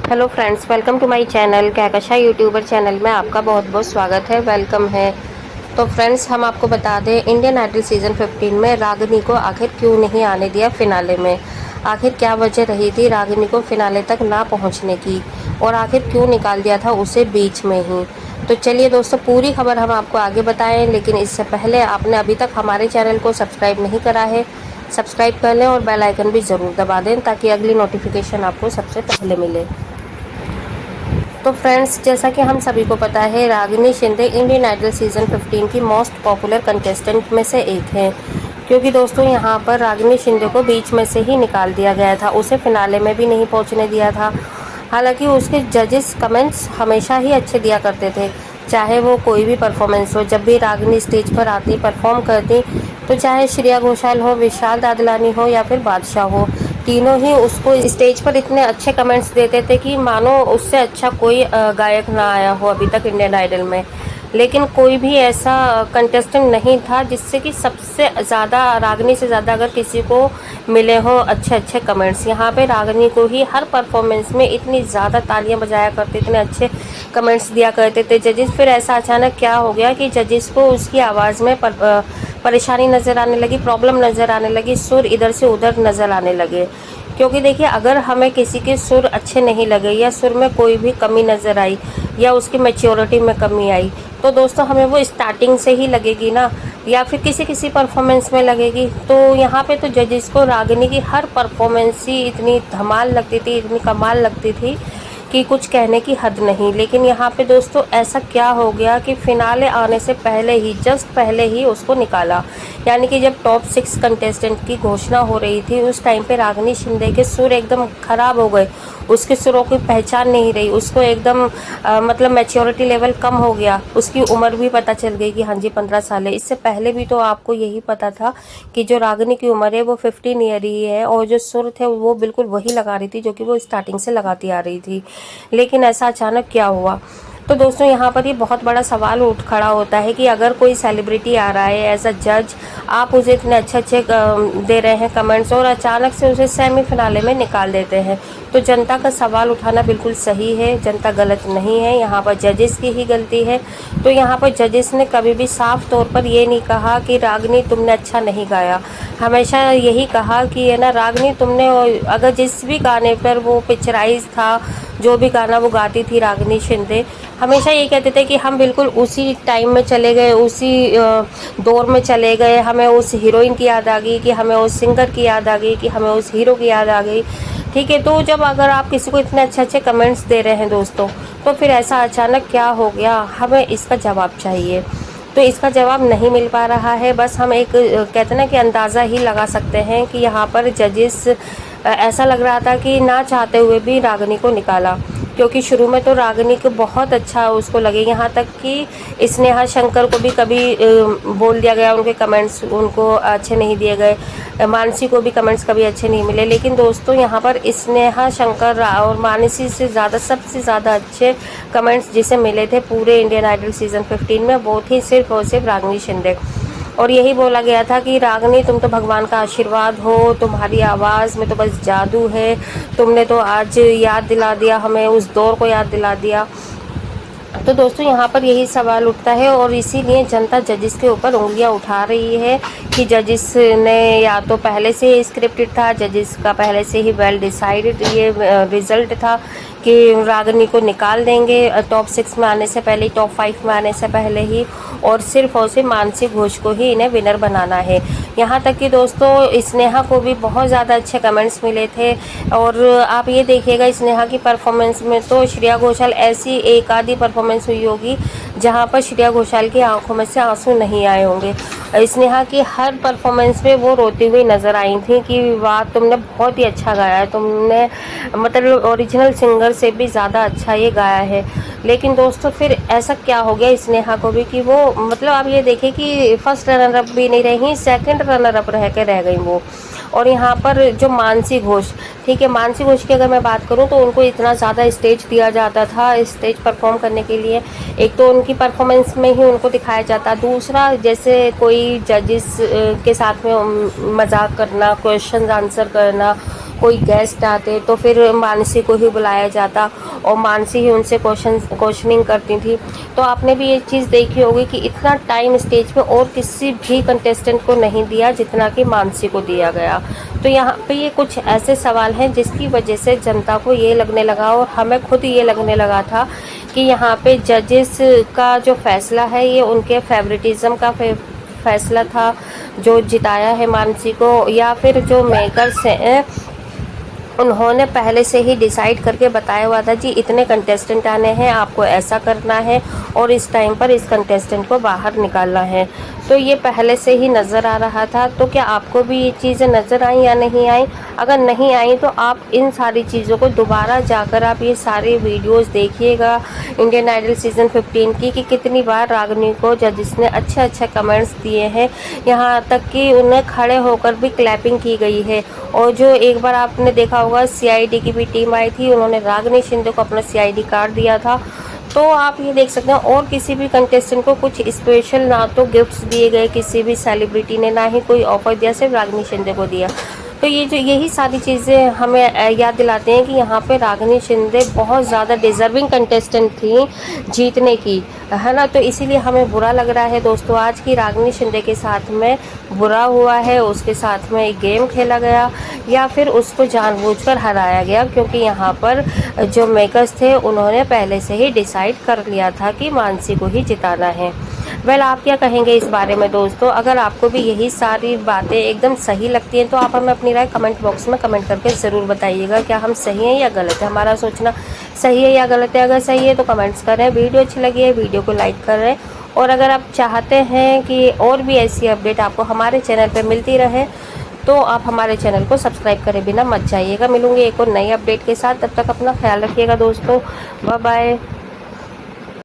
Hello friends, welcome to my channel Kahkasha YouTuber channel में आपका बहुत बहुत स्वागत है, वेलकम है। तो फ्रेंड्स, हम आपको बता दें, इंडियन आइडल सीज़न 15 में रागिनी को आखिर क्यों नहीं आने दिया फिनाले में। आखिर क्या वजह रही थी रागिनी को फिनाले तक ना पहुंचने की, और आखिर क्यों निकाल दिया था उसे बीच में ही। तो चलिए दोस्तों, पूरी खबर हम आपको आगे बताएं, लेकिन इससे पहले आपने अभी तक हमारे चैनल को सब्सक्राइब नहीं करा है, सब्सक्राइब कर लें और बेल आइकन भी ज़रूर दबा दें ताकि अगली नोटिफिकेशन आपको सबसे पहले मिले। तो फ्रेंड्स, जैसा कि हम सभी को पता है, Ragini Shinde Indian Idol season 15 की मोस्ट पॉपुलर कंटेस्टेंट में से एक हैं। क्योंकि दोस्तों, यहाँ पर रागिनी शिंदे को बीच में से ही निकाल दिया गया था, उसे फिनाले में भी नहीं पहुँचने दिया था। हालांकि उसके जजेस कमेंट्स हमेशा ही अच्छे दिया करते थे, चाहे वो कोई भी परफॉर्मेंस हो। जब भी रागिनी स्टेज पर आती, परफॉर्म करती, तो चाहे श्रेया घोषाल हो, विशाल दादलानी हो या फिर बादशाह हो, तीनों ही उसको स्टेज पर इतने अच्छे कमेंट्स देते थे कि मानो उससे अच्छा कोई गायक ना आया हो अभी तक इंडियन आइडल में। लेकिन कोई भी ऐसा कंटेस्टेंट नहीं था जिससे कि सबसे ज़्यादा, रागिनी से ज़्यादा अगर किसी को मिले हों अच्छे अच्छे कमेंट्स। यहाँ पे रागिनी को ही हर परफॉर्मेंस में इतनी ज़्यादा तालियां बजाया करते, इतने अच्छे कमेंट्स दिया करते थे जजेस। फिर ऐसा अचानक क्या हो गया कि जजेस को उसकी आवाज़ में परेशानी नज़र आने लगी, प्रॉब्लम नज़र आने लगी, सुर इधर से उधर नज़र आने लगे। क्योंकि देखिए, अगर हमें किसी के सुर अच्छे नहीं लगे या सुर में कोई भी कमी नज़र आई या उसकी मैच्योरिटी में कमी आई, तो दोस्तों हमें वो स्टार्टिंग से ही लगेगी ना, या फिर किसी किसी परफॉर्मेंस में लगेगी। तो यहाँ पे तो जजेस को रागिनी की हर परफॉर्मेंस ही इतनी धमाल लगती थी, इतनी कमाल लगती थी कि कुछ कहने की हद नहीं। लेकिन यहाँ पे दोस्तों ऐसा क्या हो गया कि फिनाले आने से पहले ही, जस्ट पहले ही उसको निकाला। यानी कि जब टॉप 6 कंटेस्टेंट की घोषणा हो रही थी, उस टाइम पे रागिनी शिंदे के सुर एकदम ख़राब हो गए, उसके सुरों की पहचान नहीं रही, उसको एकदम मतलब मैच्योरिटी लेवल कम हो गया, उसकी उम्र भी पता चल गई कि हाँ जी 15 साल है। इससे पहले भी तो आपको यही पता था कि जो रागिनी की उम्र है वो 15 ईयर ही है, और जो सुर थे वो बिल्कुल वही लगा रही थी जो कि वो स्टार्टिंग से लगाती आ रही थी। लेकिन ऐसा अचानक क्या हुआ? तो दोस्तों, यहाँ पर ये बहुत बड़ा सवाल उठ खड़ा होता है कि अगर कोई सेलिब्रिटी आ रहा है एज अ जज, आप उसे इतने अच्छे अच्छे दे रहे हैं कमेंट्स, और अचानक से उसे सेमीफिनाले में निकाल देते हैं, तो जनता का सवाल उठाना बिल्कुल सही है, जनता गलत नहीं है, यहाँ पर जजेस की ही गलती है। तो यहाँ पर जजेस ने कभी भी साफ तौर पर ये नहीं कहा कि रागिनी तुमने अच्छा नहीं गाया। हमेशा यही कहा कि है ना, रागिनी तुमने अगर जिस भी गाने पर वो पिक्चराइज था, जो भी गाना वो गाती थी रागिनी शिंदे, हमेशा ये कहते थे कि हम बिल्कुल उसी टाइम में चले गए, उसी दौर में चले गए, हमें उस हीरोइन की याद आ गई, कि हमें उस सिंगर की याद आ गई, कि हमें उस हीरो की याद आ गई। ठीक है, तो जब अगर आप किसी को इतने अच्छे अच्छे कमेंट्स दे रहे हैं दोस्तों, तो फिर ऐसा अचानक क्या हो गया, हमें इसका जवाब चाहिए। तो इसका जवाब नहीं मिल पा रहा है। बस हम एक कहते हैं ना कि अंदाज़ा ही लगा सकते हैं कि यहाँ पर जजेस, ऐसा लग रहा था कि ना चाहते हुए भी रागिनी को निकाला। क्योंकि शुरू में तो रागिनी को बहुत अच्छा उसको लगे, यहाँ तक कि स्नेहा शंकर को भी कभी बोल दिया गया, उनके कमेंट्स उनको अच्छे नहीं दिए गए, मानसी को भी कमेंट्स कभी अच्छे नहीं मिले। लेकिन दोस्तों, यहाँ पर स्नेहा शंकर और मानसी से ज़्यादा, सबसे ज़्यादा अच्छे कमेंट्स जिसे मिले थे पूरे इंडियन आइडल सीज़न 15 में, वो थी सिर्फ और सिर्फ रागिनी शिंदे। और यही बोला गया था कि रागिनी तुम तो भगवान का आशीर्वाद हो, तुम्हारी आवाज़ में तो बस जादू है, तुमने तो आज याद दिला दिया हमें, उस दौर को याद दिला दिया। तो दोस्तों, यहाँ पर यही सवाल उठता है, और इसीलिए जनता जजेस के ऊपर उंगलियां उठा रही है कि जजेस ने या तो पहले से ही स्क्रिप्टेड था, जजेस का पहले से ही वेल डिसाइडेड ये रिजल्ट था कि रागिनी को निकाल देंगे टॉप 6 में आने से पहले, टॉप 5 में आने से पहले ही, और सिर्फ मानसी घोष को ही इन्हें विनर बनाना है। यहाँ तक कि दोस्तों, स्नेहा को भी बहुत ज़्यादा अच्छे कमेंट्स मिले थे, और आप ये देखिएगा स्नेहा की परफॉर्मेंस में तो श्रेया घोषाल, ऐसी एक आधी परफॉर्मेंस हुई होगी जहाँ पर श्रेया घोषाल की आंखों में से आंसू नहीं आए होंगे। स्नेहा की हर परफॉर्मेंस में वो रोती हुई नज़र आई थी कि वाह, तुमने बहुत ही अच्छा गाया है, तुमने मतलब ओरिजिनल सिंगर से भी ज़्यादा अच्छा ये गाया है। लेकिन दोस्तों, फिर ऐसा क्या हो गया स्नेहा को भी कि वो मतलब आप ये देखिए कि फर्स्ट रनर अप भी नहीं रही, सेकंड रनर अप रह गई वो। और यहाँ पर जो मानसी घोष, ठीक है, मानसी घोष की अगर मैं बात करूँ तो उनको इतना ज़्यादा स्टेज दिया जाता था स्टेज परफॉर्म करने के लिए। एक तो उनकी परफॉर्मेंस में ही उनको दिखाया जाता, दूसरा जैसे कोई जजेस के साथ में मजाक करना, क्वेश्चन आंसर करना, कोई गेस्ट आते तो फिर मानसी को ही बुलाया जाता और मानसी ही उनसे क्वेश्चनिंग करती थी। तो आपने भी ये चीज़ देखी होगी कि इतना टाइम स्टेज पे और किसी भी कंटेस्टेंट को नहीं दिया जितना कि मानसी को दिया गया। तो यहाँ पे ये कुछ ऐसे सवाल हैं जिसकी वजह से जनता को ये लगने लगा और हमें खुद ये लगने लगा था कि यहाँ पे जजेस का जो फैसला है ये उनके फेवरेटिज्म का फैसला था जो जिताया है मानसी को, या फिर जो मेकर्स हैं उन्होंने पहले से ही डिसाइड करके बताया हुआ था जी इतने कंटेस्टेंट आने हैं, आपको ऐसा करना है और इस टाइम पर इस कंटेस्टेंट को बाहर निकालना है। तो ये पहले से ही नज़र आ रहा था। तो क्या आपको भी ये चीज़ें नज़र आई या नहीं आई? अगर नहीं आई तो आप इन सारी चीज़ों को दोबारा जाकर आप ये सारी वीडियोस देखिएगा इंडियन आइडल सीज़न 15 की, कि कितनी बार रागिनी को जजेस ने अच्छे कमेंट्स दिए हैं, यहाँ तक कि उन्हें खड़े होकर भी क्लैपिंग की गई है। और जो एक बार आपने देखा होगा सीआईडी की भी टीम आई थी, उन्होंने रागिनी शिंदे को अपना सीआईडी कार्ड दिया था। तो आप ये देख सकते हैं और किसी भी कंटेस्टेंट को कुछ स्पेशल ना तो गिफ्ट्स दिए गए किसी भी सेलिब्रिटी ने, ना ही कोई ऑफर दिया, सिर्फ रागिनी शिंदे को दिया। तो ये जो यही सारी चीज़ें हमें याद दिलाते हैं कि यहाँ पे रागिनी शिंदे बहुत ज़्यादा डिज़र्विंग कंटेस्टेंट थी जीतने की, है ना। तो इसीलिए हमें बुरा लग रहा है दोस्तों आज की रागिनी शिंदे के साथ में बुरा हुआ है, उसके साथ में एक गेम खेला गया या फिर उसको जानबूझकर हराया गया, क्योंकि यहाँ पर जो मेकर्स थे उन्होंने पहले से ही डिसाइड कर लिया था कि मानसी को ही जिताना है। वेल आप क्या कहेंगे इस बारे में दोस्तों? अगर आपको भी यही सारी बातें एकदम सही लगती हैं तो आप हमें अपनी राय कमेंट बॉक्स में कमेंट करके ज़रूर बताइएगा। क्या हम सही हैं या गलत है, हमारा सोचना सही है या गलत है? अगर सही है तो कमेंट्स करें, वीडियो अच्छी लगी है वीडियो को लाइक करें, और अगर आप चाहते हैं कि और भी ऐसी अपडेट आपको हमारे चैनल पर मिलती रहे तो आप हमारे चैनल को सब्सक्राइब करे बिना मत जाइएगा। मिलूंगी एक और नई अपडेट के साथ, तब तक अपना ख्याल रखिएगा दोस्तों। Bye bye.